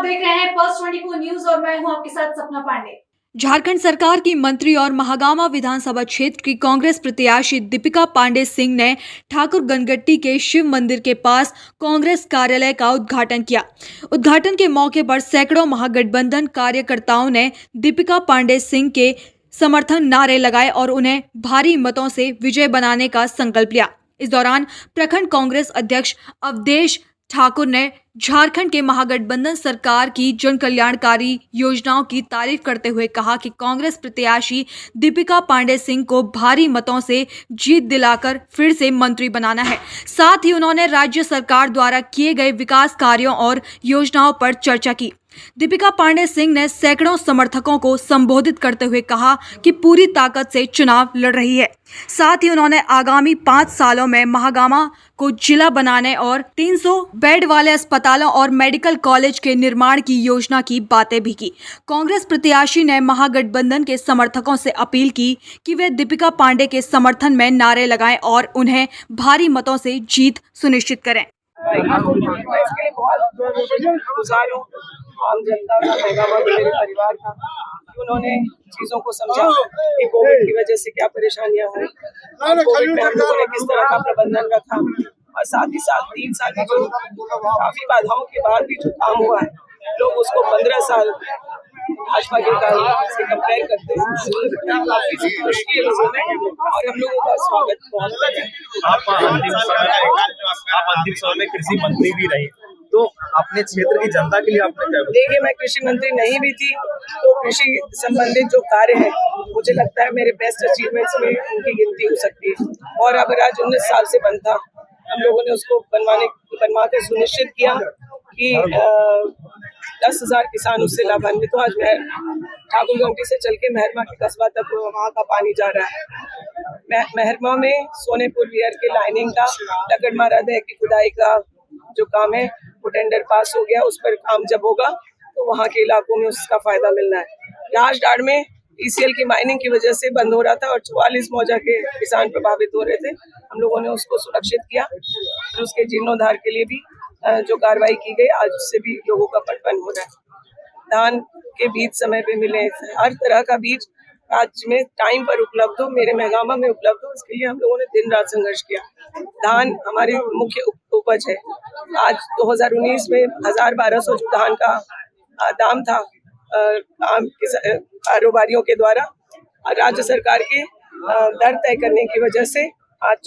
आप देख रहे हैं पल्स 24 न्यूज और मैं हूं आपके साथ सपना पांडे। झारखंड सरकार की मंत्री और महागामा विधानसभा क्षेत्र की कांग्रेस प्रत्याशी दीपिका पांडे सिंह ने ठाकुर गनगट्टी के शिव मंदिर के पास कांग्रेस कार्यालय का उद्घाटन किया। उद्घाटन के मौके पर सैकड़ों महागठबंधन कार्यकर्ताओं ने दीपिका पांडे सिंह के समर्थन नारे लगाए और उन्हें भारी मतों से विजय बनाने का संकल्प लिया। इस दौरान प्रखंड कांग्रेस अध्यक्ष अवधेश ठाकुर ने झारखंड के महागठबंधन सरकार की जन कल्याणकारी योजनाओं की तारीफ करते हुए कहा कि कांग्रेस प्रत्याशी दीपिका पांडे सिंह को भारी मतों से जीत दिलाकर फिर से मंत्री बनाना है। साथ ही उन्होंने राज्य सरकार द्वारा किए गए विकास कार्यों और योजनाओं पर चर्चा की। दीपिका पांडे सिंह ने सैकड़ों समर्थकों को संबोधित करते हुए कहा कि पूरी ताकत से चुनाव लड़ रही है। साथ ही उन्होंने आगामी 5 सालों में महागामा को जिला बनाने और 300 बेड वाले अस्पतालों और मेडिकल कॉलेज के निर्माण की योजना की बातें भी की। कांग्रेस प्रत्याशी ने महागठबंधन के समर्थकों से अपील की कि वे दीपिका पांडे के समर्थन में नारे लगाएं और उन्हें भारी मतों से जीत सुनिश्चित करें। आम जनता का, महागामा मेरे परिवार का, उन्होंने चीजों को समझा कि कोविड की वजह से क्या परेशानियां हुई, कोविड में हम लोगों ने किस तरह का प्रबंधन रखा और साथ ही साथ 3 साल की जो काफी बाधाओं के बाद भी जो काम हुआ है, लोग उसको 15 साल भाजपा के कार्य से कंपेयर करते हैं। काफी खुशी है लोगों में और हम लोगों का स्वागत बहुत है। आप अंतिम समय में कृषि मंत्री भी रहे, तो अपने क्षेत्र की जनता के लिए आपने क्या? देखिए, मैं कृषि मंत्री नहीं भी थी तो कृषि संबंधित जो कार्य है मुझे लगता है मेरे बेस्ट अचीवमेंट्स में उनकी गिनती हो सकती है। और अगर आज 19 साल से बनता, हम लोगों ने उसको बनवा कर सुनिश्चित किया कि 10,000 किसान उससे लाभान्वित हो। आज ठाकुर गंगटी से चल के मेहरमा के कस्बा तक वहाँ का पानी जा रहा है। मेहरमा में सोनेपुर वियर के लाइनिंग का, लकड़मारा दह की खुदाई का जो काम है वो टेंडर पास हो गया। उस पर काम जब होगा तो वहाँ के इलाकों में उसका फायदा मिलना है। राजडाड़ में ECL की माइनिंग की वजह से बंद हो रहा था और 44 मौजा के किसान प्रभावित हो रहे थे। हम लोगों ने उसको सुरक्षित किया। फिर उसके जीर्णोद्धार के लिए भी जो कार्रवाई की गई, आज उससे भी लोगों का पटवन हो रहा है। धान के बीज समय पे मिले, हर तरह का बीज राज्य में टाइम पर उपलब्ध हो, मेरे महागामा में उपलब्ध हो, इसके लिए हम लोगों ने दिन रात संघर्ष किया। धान हमारी मुख्य उपज है। आज 2019 में 1,200 जो धान का दाम था आम कारोबारियों के द्वारा, राज्य सरकार के दर तय करने की वजह से आज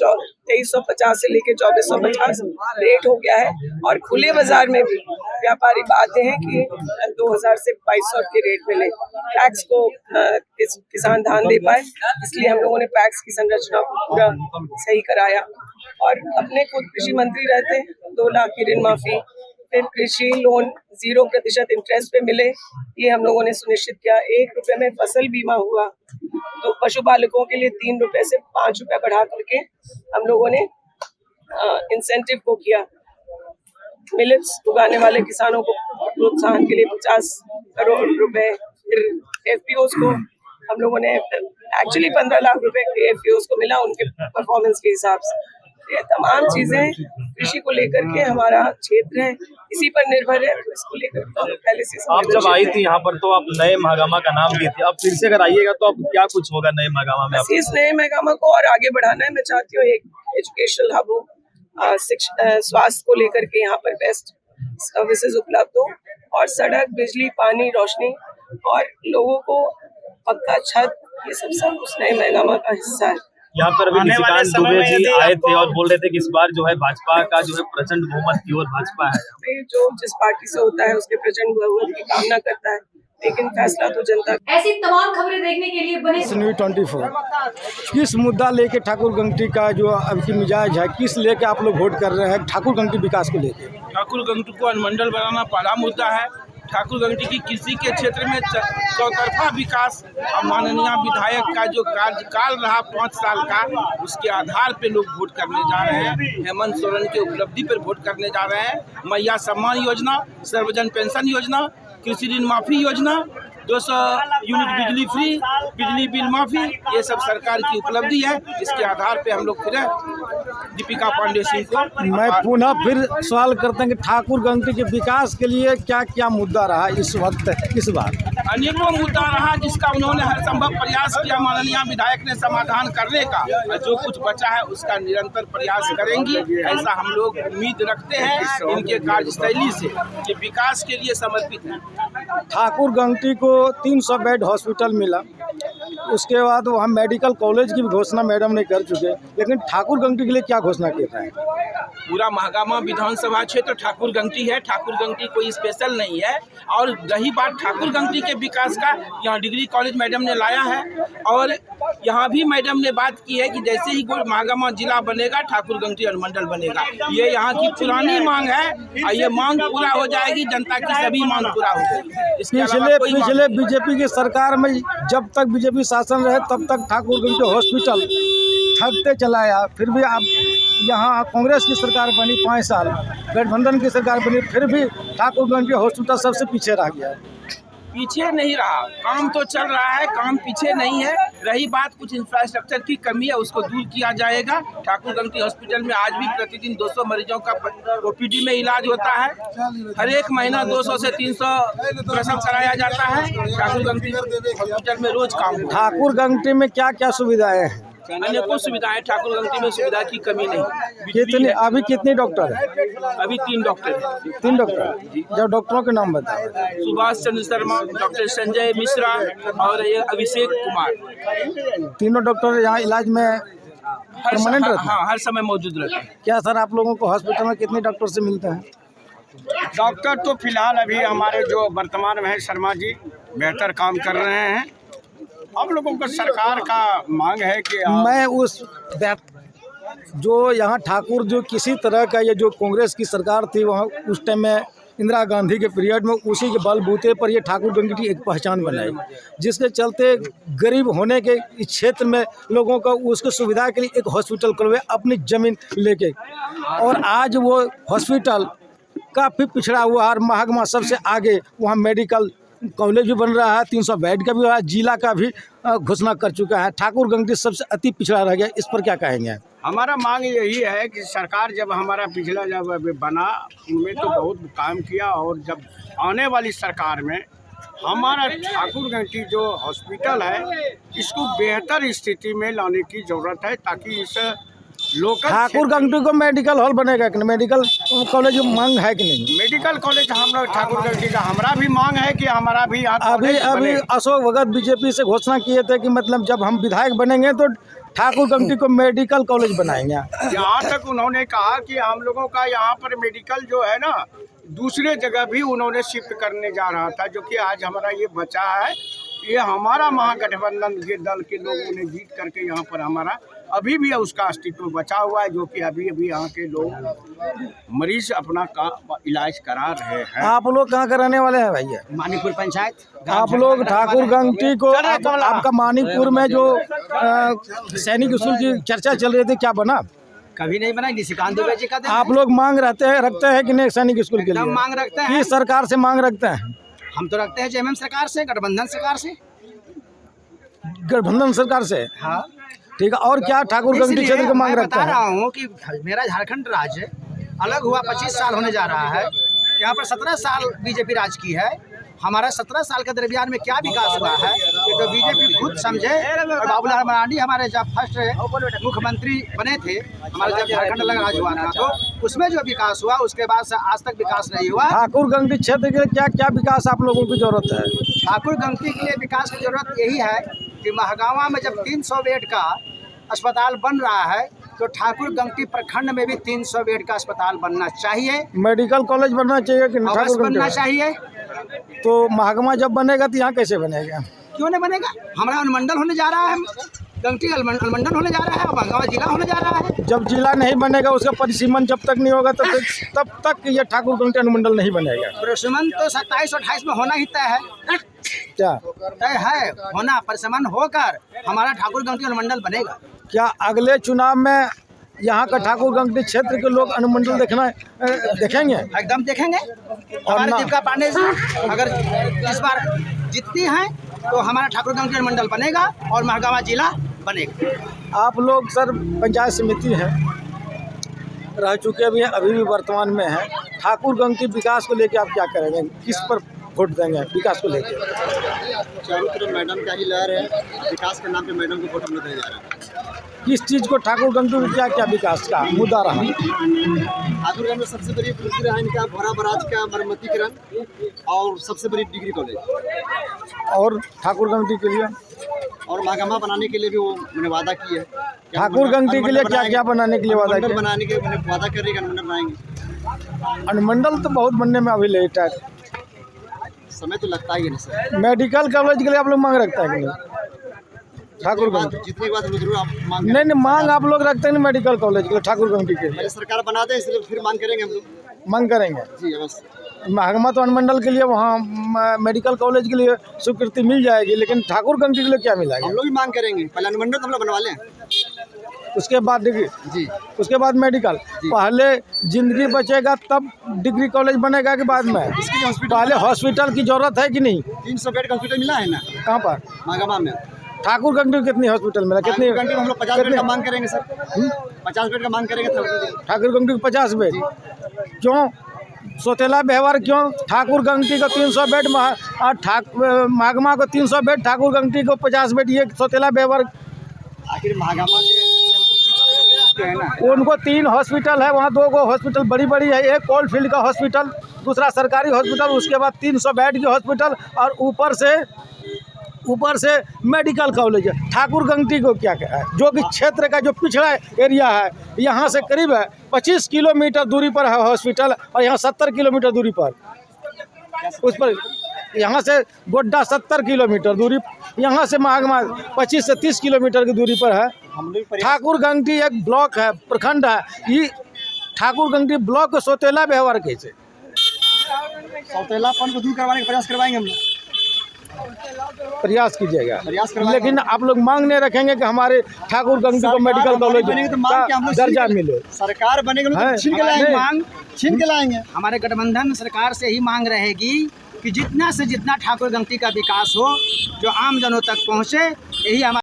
2350 से लेके 2450 रेट हो गया है। और खुले बाजार में भी व्यापारी आते हैं कि 2000 से 2200 के रेट मिले। पैक्स को किसान धान दे पाए, इसलिए हम लोगों ने पैक्स की संरचना को पूरा सही कराया। और अपने खुद कृषि मंत्री रहते 2 लाख की ऋण माफी, फिर कृषि लोन 0% इंटरेस्ट पे मिले, ये हम लोगों ने सुनिश्चित किया। 1 रुपए में फसल बीमा हुआ, तो पशुपालकों के लिए 3 रुपए से 5 रुपए बढ़ा करके हम लोगों ने इंसेंटिव को किया। मिलेट्स उगाने वाले किसानों को प्रोत्साहन के लिए 50 करोड़ रुपए। फिर FPOs को हम लोगों ने एक्चुअली 15 लाख रुपए के FPOs को मिला उनके परफॉर्मेंस के हिसाब से। ये तमाम चीजें कृषि को लेकर के हमारा क्षेत्र है, इसी पर निर्भर है। इसको लेकर पहले से आप जब आई थी यहाँ पर तो आप नए महागामा का नाम लिए थे, अब फिर से अगर आइएगा तो अब क्या कुछ होगा नए महागामा में? इस नए महागामा को और आगे बढ़ाना है। मैं चाहती हूँ एक एजुकेशनल हब हो, स्वास्थ्य को लेकर के यहाँ पर बेस्ट सर्विसेज उपलब्ध हो, और सड़क, बिजली, पानी, रोशनी और लोगों को पक्का छत, ये सब उस नए महागामा का हिस्सा है। यहाँ पर अभी निशिकांत दुबे जी आए थे और बोल रहे थे कि इस बार जो है भाजपा का जो है प्रचंड बहुमत की ओर भाजपा है। जो जिस पार्टी से होता है उसके प्रचंड बहुमत की कामना करता है, लेकिन फैसला तो जनता। ऐसी तमाम खबरें देखने के लिए बने न्यूज़ 24। किस मुद्दा लेके ठाकुर गंगटी का जो अब की मिजाज है, किस लेके आप लोग वोट कर रहे हैं ठाकुर गंगटी विकास को लेके? ठाकुर गंगटी को अनुमंडल बनाना पहला मुद्दा है। ठाकुर गंगटी की कृषि के क्षेत्र में चौतरफा विकास और माननीय विधायक का जो कार्यकाल रहा 5 साल का, उसके आधार पे लोग वोट करने जा रहे हैं। हेमंत सोरेन की उपलब्धि पर वोट करने जा रहे हैं। मैया सम्मान योजना, सर्वजन पेंशन योजना, कृषि ऋण माफी योजना 200 यूनिट बिजली फ्री, बिजली बिल माफी, ये सब सरकार की उपलब्धि है। इसके आधार पे हम लोग फिर दीपिका पांडे सिंह को मैं पुनः फिर सवाल करते हैं कि ठाकुर गंगटी के विकास के लिए क्या क्या मुद्दा रहा इस वक्त, इस बार? अनेकों मुद्दा रहा जिसका उन्होंने हर संभव प्रयास किया माननीय विधायक ने समाधान करने का, और जो कुछ बचा है उसका निरंतर प्रयास करेंगे, ऐसा हम लोग उम्मीद रखते हैं इनके कार्यशैली से, कि विकास के लिए समर्पित है। ठाकुर गंगटी को 300 बेड हॉस्पिटल मिला, उसके बाद वहाँ मेडिकल कॉलेज की भी घोषणा मैडम ने कर चुके, लेकिन ठाकुर गंगटी के लिए क्या घोषणा कर रहे हैं? पूरा महागामा विधानसभा क्षेत्र ठाकुर गंगटी है, ठाकुर गंगटी कोई स्पेशल नहीं है। और रही बात ठाकुर गंगटी के विकास का, यहाँ डिग्री कॉलेज मैडम ने लाया है, और यहाँ भी मैडम ने बात की है कि जैसे ही महागामा जिला बनेगा ठाकुर गंगटी अनुमंडल बनेगा। ये यहाँ की पुरानी मांग है, और ये मांग पूरा हो जाएगी, जनता की सभी मांग पूरा हो जाएगी। पिछले बीजेपी की सरकार में जब तक बीजेपी शासन रहे तब तक ठाकुर गंगटी हॉस्पिटल ठगते चलाया, फिर भी आप यहाँ कांग्रेस की सरकार बनी 5 साल, गठबंधन की सरकार बनी, फिर भी ठाकुर गंगटी हॉस्पिटल सबसे पीछे रह गया। पीछे नहीं रहा, काम तो चल रहा है, काम पीछे नहीं है। रही बात कुछ इंफ्रास्ट्रक्चर की कमी है, उसको दूर किया जाएगा। ठाकुर गंगटी हॉस्पिटल में आज भी प्रतिदिन 200 मरीजों का ओपीडी में इलाज होता है। हर एक महीना 200 से 300 प्रसव कराया जाता है। ठाकुर गंगटी हॉस्पिटल में रोज काम होता है। ठाकुर गंगटी में क्या क्या सुविधाएं हैं? अनेकों सुविधाएं, ठाकुर गंगटी में सुविधा की कमी नहीं। अभी कितने डॉक्टर हैं? अभी 3 डॉक्टर हैं। 3 डॉक्टर। जब डॉक्टरों के नाम बताएं। सुभाष चंद्र शर्मा, डॉक्टर संजय मिश्रा और ये अभिषेक कुमार। तीनों डॉक्टर यहाँ इलाज में परमानेंट रहते हैं? हाँ, हर समय मौजूद रहते हैं। क्या सर आप लोगों को हॉस्पिटल में कितने डॉक्टर से मिलते हैं? डॉक्टर तो फिलहाल अभी हमारे जो वर्तमान में है शर्मा जी बेहतर काम कर रहे हैं। हम लोगों को सरकार का मांग है कि मैं उस जो यहाँ ठाकुर जो किसी तरह का ये जो कांग्रेस की सरकार थी वहाँ उस टाइम में इंदिरा गांधी के पीरियड में उसी के बलबूते पर ये ठाकुर गंगटी एक पहचान बनाई, जिसके चलते गरीब होने के इस क्षेत्र में लोगों को उसकी सुविधा के लिए एक हॉस्पिटल करवाए अपनी ज़मीन लेके, और आज वो हॉस्पिटल काफ़ी पिछड़ा हुआ और महागमा सबसे आगे वहाँ मेडिकल कॉलेज भी बन रहा है, 300 बेड का भी जिला का भी घोषणा कर चुका है। ठाकुर गंगटी सबसे अति पिछड़ा रह गया, इस पर क्या कहेंगे? हमारा मांग यही है कि सरकार जब हमारा पिछला जब बना उनमें तो बहुत काम किया, और जब आने वाली सरकार में हमारा ठाकुर गंगटी जो हॉस्पिटल है इसको बेहतर स्थिति में लाने की ज़रूरत है, ताकि इस लोकल ठाकुर गंगटी को मेडिकल हॉल बनेगा कि नहीं? मेडिकल कॉलेज मांग है कि नहीं? मेडिकल कॉलेज हम लोग ठाकुर गंगटी का हमारा भी मांग है कि हमारा भी अभी अशोक भगत बीजेपी से घोषणा किए थे कि मतलब जब हम विधायक बनेंगे तो ठाकुर गंगटी को मेडिकल कॉलेज बनाएंगे। यहाँ तक उन्होंने कहा कि हम लोगों का यहाँ पर मेडिकल जो है ना दूसरे जगह भी उन्होंने शिफ्ट करने जा रहा था, जो कि आज हमारा ये बचा है। ये हमारा महागठबंधन के दल के लोगों ने जीत करके यहाँ पर हमारा अभी भी उसका अस्तित्व बचा हुआ है, जो कि अभी यहाँ के लोग मरीज अपना का इलाज करा रहे हैं। आप लोग कहाँ कराने वाले हैं भैया? मानीपुर पंचायत। आप लोग ठाकुर गंगटी को आपका मानीपुर में जो सैनिक स्कूल की चर्चा चल रही थी, क्या बना? कभी नहीं बना, निशिकांत दुबे जी का आप लोग मांग रखते हैं कि नहीं सैनिक स्कूल के लिए? मांग रखते हैं। किस सरकार से मांग रखते हैं? हम तो रखते हैं जेएमएम सरकार से, गठबंधन सरकार से। गठबंधन सरकार से? हाँ ठीक है। और क्या ठाकुर गंगटी क्षेत्र को मांग रखते हैं? बता रहा हूँ कि मेरा झारखंड राज्य अलग हुआ 25 साल होने जा रहा है। यहाँ पर 17 साल बीजेपी राज की है। हमारा 17 साल के दरमियान में क्या विकास हुआ है ये तो बीजेपी खुद समझे। और बाबूलाल मरांडी हमारे जब फर्स्ट मुख्यमंत्री बने थे, हमारा जब झारखंड अलग राज हुआ था, तो उसमें जो विकास हुआ उसके बाद से आज तक विकास नहीं हुआ। ठाकुर गंगटी क्षेत्र के लिए क्या क्या विकास आप लोगों की जरूरत है? ठाकुर गंगटी के लिए विकास की जरूरत यही है कि महागामा में जब 300 बेड का अस्पताल बन रहा है तो ठाकुर गंगटी प्रखंड में भी 300 बेड का अस्पताल बनना चाहिए। मेडिकल कॉलेज बनना चाहिए कि अवश्य बनना चाहिए। तो महागमा जब बनेगा तो यहाँ कैसे बनेगा? क्यों नहीं बनेगा? हमारा अनुमंडल होने जा रहा है, गंगटी अनुमंडल होने जा रहा है, महागामा जिला होने जा रहा है। जब जिला नहीं बनेगा, उसका परिसीमन जब तक नहीं होगा तब तक ये ठाकुर गंगटी अनुमंडल नहीं बनेगा। परिसीमन तो 27 और 28 में होना ही तय है। क्या तय है होना? परिसीमन होकर हमारा ठाकुर गंगटी अनुमंडल बनेगा। क्या अगले चुनाव में यहाँ का ठाकुर गंगटी क्षेत्र के लोग अनुमंडल देखेंगे? एकदम देखेंगे। हमारे दीपिका पांडे जी अगर इस बार जीतती हैं तो हमारा ठाकुर गंगटी मंडल बनेगा और महागामा जिला बनेगा। आप लोग सर पंचायत समिति है, रह चुके भी हैं, अभी भी वर्तमान में है। ठाकुर गंगटी विकास को लेकर आप क्या करेंगे, किस पर वोट देंगे विकास को लेकर? चारों तरफ मैडम का ही लहर है, विकास के नाम पे मैडम को वोट हम लोग देने जा रहे हैं। किस चीज़ को ठाकुर गंगटी में क्या क्या विकास का मुद्दा रहा? ठाकुर गंज में सबसे बड़ी उपलब्धि रहा इनका भोरा बराज का मरम्मतीकरण और सबसे बड़ी डिग्री कॉलेज, और ठाकुर गंगटी के लिए और महागामा बनाने के लिए भी वो मैंने वादा की है। ठाकुर गंगटी के लिए क्या क्या बनाने के लिए वादा अनुमंडल किया? बनाने के मैंने वादा कर रही है, अनुमंडल बनाएंगे। अनुमंडल तो बहुत बनने में अभी लेट है। समय तो लगता ही है ना सर। मेडिकल कॉलेज के लिए आप लोग मांग रखते हैं कि नहीं? ठाकुर गंगटी जितने के बाद हम लोग जरूर आप मांग नहीं मांग आप लोग रखते हैं मेडिकल कॉलेज के लिए, ठाकुर गंगटी के लिए पहले सरकार बना दे, इसलिए फिर मांग करेंगे हम लोग। मांग करेंगे। जी अवश्य। महागामा तो अनुमंडल के लिए वहाँ मेडिकल कॉलेज के लिए स्वीकृति मिल जाएगी, लेकिन ठाकुर गंगटी के लिए क्या मिलेगा? हम लोग भी मांग करेंगे, पहले अनुमंडल तो हम लोग बनवा लें। उसके बाद डिग्री, जी उसके बाद मेडिकल। पहले जिंदगी बचेगा तब डिग्री कॉलेज बनेगा कि बाद में? पहले हॉस्पिटल की जरूरत है कि नहीं? 300 बेड का हॉस्पिटल मिला है ना कहाँ पर? महागामा में। ठाकुर गंगटी कितनी हॉस्पिटल मिला? कितनी? ठाकुर गंगटी में हम लोग 50 बेड का मांग करेंगे सर। 50 बेड का मांग करेंगे ठाकुर गंगटी को 50 बेड। क्यों सोतेला व्यवहार क्यों? ठाकुर गंगटी को 300 बेड, महागामा को 300 बेड, ठाकुर गंगटी को 50 बेड, ये सोतेला व्यवहार। आखिर महागामा के है ना, उनको 3 हॉस्पिटल है, वहाँ 2 गो हॉस्पिटल बड़ी बड़ी है, एक कोल्ड फील्ड का हॉस्पिटल, दूसरा सरकारी हॉस्पिटल, उसके बाद 300 बेड की हॉस्पिटल, और ऊपर से मेडिकल कॉलेज है। ठाकुर गंगटी को क्या है, जो कि क्षेत्र का जो पिछड़ा एरिया है, यहाँ से करीब 25 किलोमीटर दूरी पर है हॉस्पिटल, और यहाँ 70 किलोमीटर दूरी पर, उस पर यहाँ से गोड्डा 70 किलोमीटर दूरी, यहाँ से महागामा 25 से 30 किलोमीटर की दूरी पर है। ठाकुर गंगटी एक ब्लॉक है, प्रखंड है। ये ठाकुर गंगटी ब्लॉक को सोतेला व्यवहार कैसे? सौतेलापन को दूर करवाने का प्रयास करवाएंगे हम लोग। प्रयास कीजिएगा, प्रयास करवाएंगे। लेकिन आप लोग मांग नहीं रखेंगे कि हमारे ठाकुर गंगटी को मेडिकल कॉलेज का दर्जा मिले। सरकार बनेगी छीन के लाएंगे, मांग छीन के लाएंगे। हमारे गठबंधन सरकार से ही मांग रहेगी कि जितना से जितना ठाकुर गंगटी का विकास हो, जो आम जनों तक पहुँचे, यही हमारा